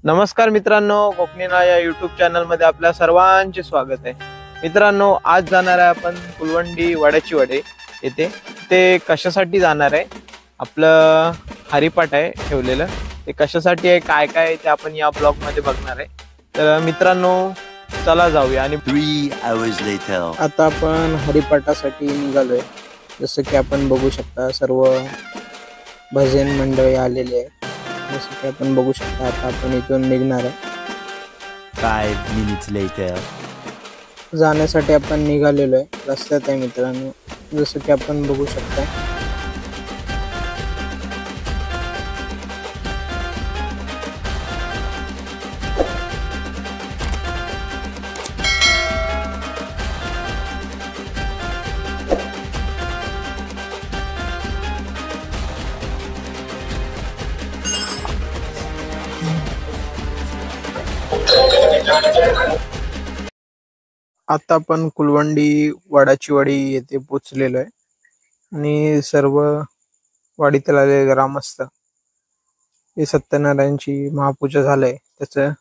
नमस्कार मित्रांनो, कोकणीना या यूट्यूब चॅनल मध्ये आपल्या सर्वांचे स्वागत आहे। मित्रांनो, आज जाणार आहे आपण कुलवंडी वड्याची वडे येथे। ते कशासाठी जाणार आहे, आपलं हरिपाठ आहे ठेवलेलं, ते कशासाठी आहे काय काय ते आपण या ब्लॉग मध्ये बघणार आहे। तर मित्रांनो चला जाऊया। आणि 3 hours later आता आपण हरिपाठासाठी निघालोय। जसं की आपण बघू शकता सर्व भजन मंडळी आलेले आहे। जसं की आपण बघू शकता आता आपण इथून निघणार आहे। 5 minutes later जाण्यासाठी आपण निघालेलो आहे, रस्त्यात आहे मित्रांनो। जसं की आपण बघू शकता आता आपण कुलवंडी वडाची वाडी येथे पोहोचलेलो आहे आणि सर्व वाडीतील आलेले ग्रामस्थ हे सत्यनारायणची महापूजा झालंय त्याचं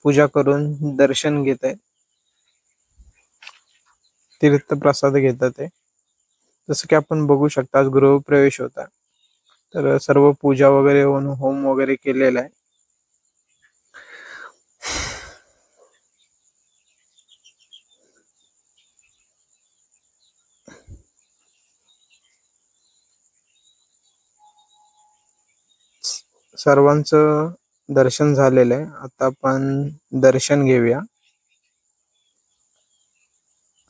पूजा करून दर्शन घेत आहेत, तीर्थ प्रसाद घेतात आहे। जसं की आपण बघू शकता आज गृहप्रवेश होता, तर सर्व पूजा वगैरे होऊन होम वगैरे केलेला आहे। सर्वांचं दर्शन झालेलं आहे। आता आपण दर्शन घेऊया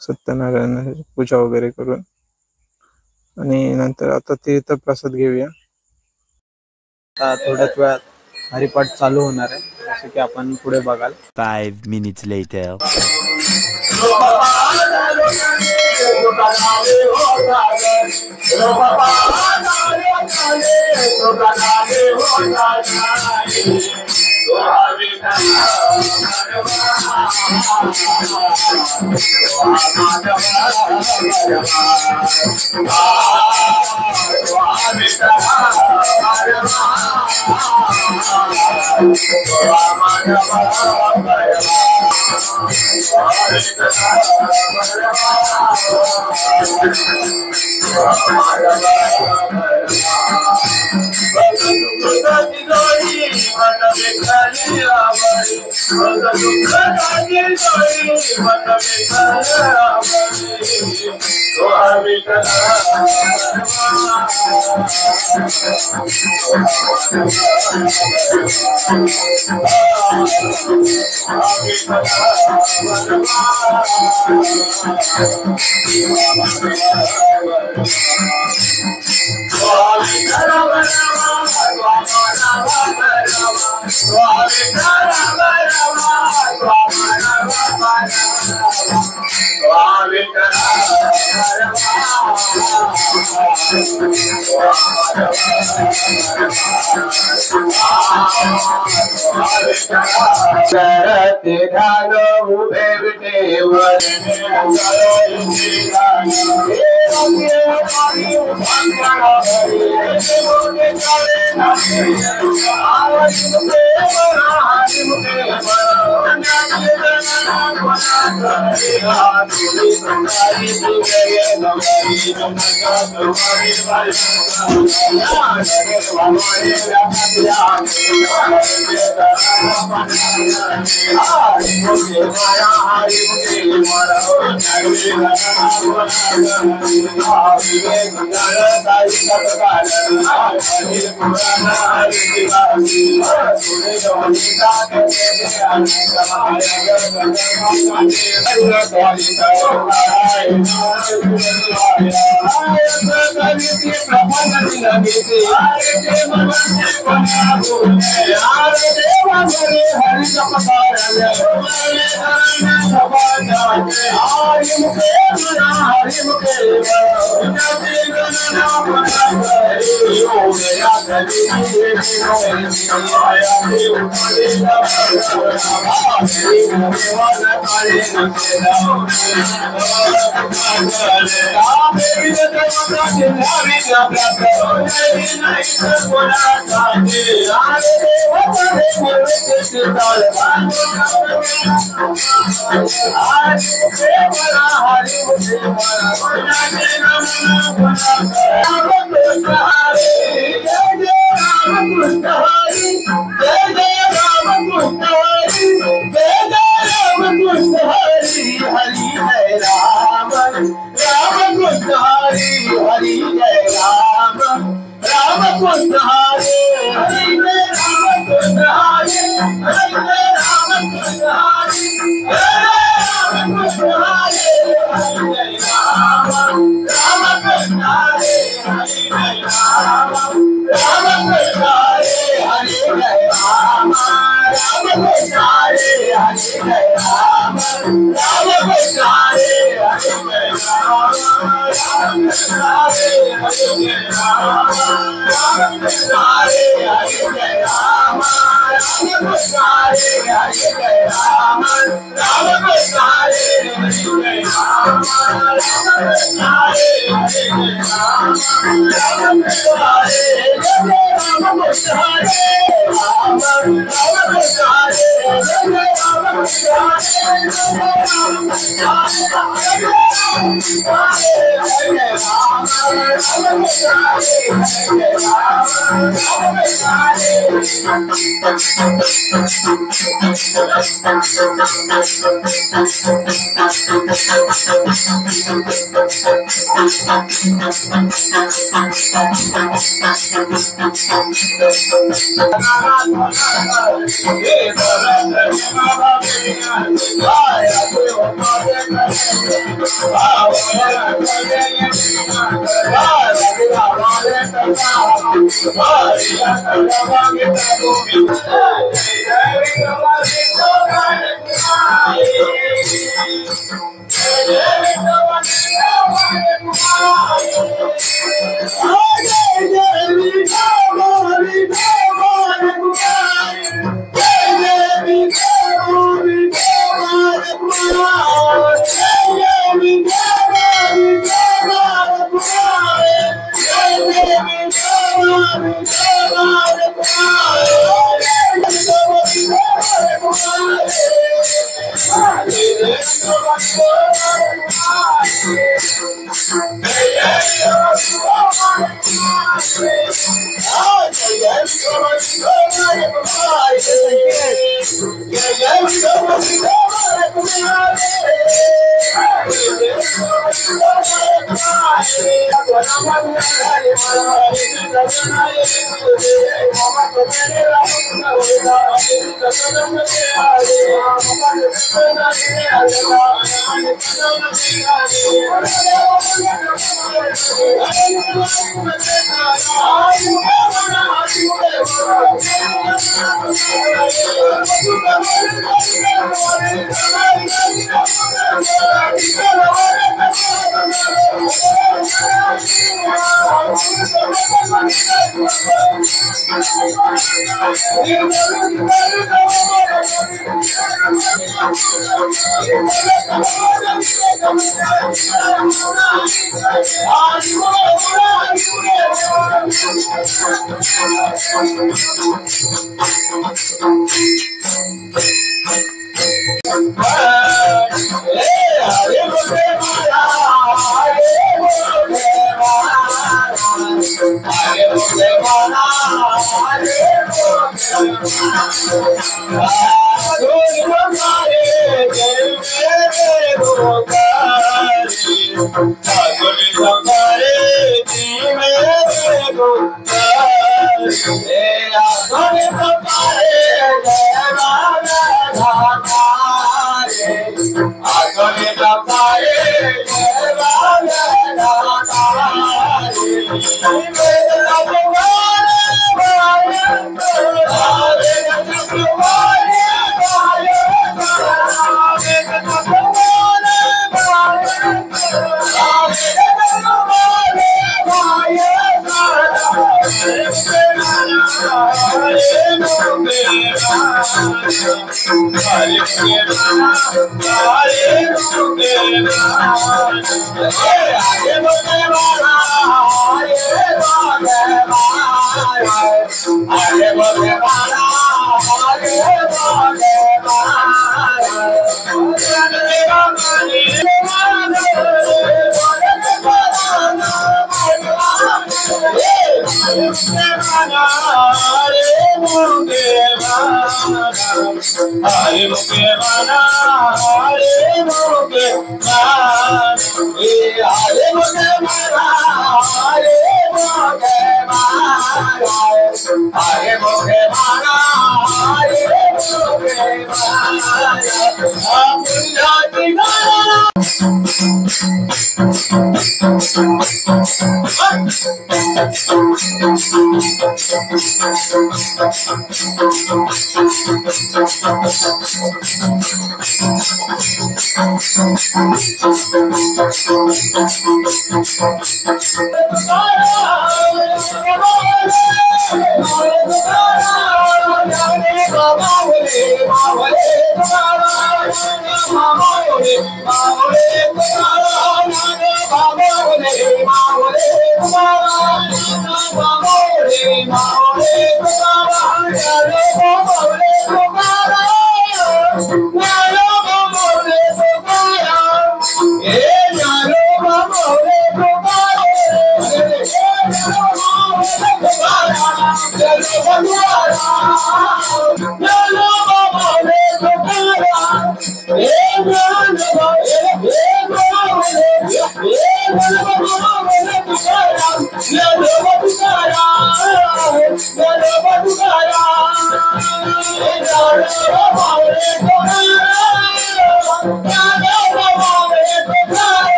सत्यनारायणाची पूजा वगैरे करून, आणि नंतर आता तीर्थ प्रसाद घेऊया। थोड्याच वेळात हरिपाठ चालू होणार आहे, जसं की आपण पुढे बघाल। 5 minutes later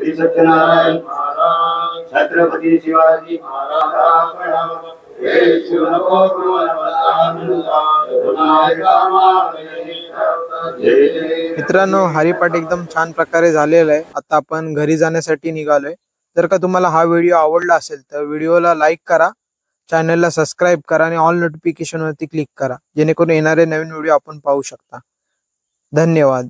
श्री सत्यनारायण महाराज, छत्रपति शिवाजी महाराज। मित्रांनो, हरिपाठ एकदम छान प्रकारे झालेला आहे. आता आपण घरी जाण्यासाठी निघालोय. जर का तुम्हाला हा व्हिडिओ आवडला असेल तर व्हिडिओला लाईक करा, चॅनलला सबस्क्राईब करा आणि ऑल नोटिफिकेशन वरती क्लिक करा, जेणेकरून येणारे नवीन व्हिडिओ आपण पाहू शकता. धन्यवाद.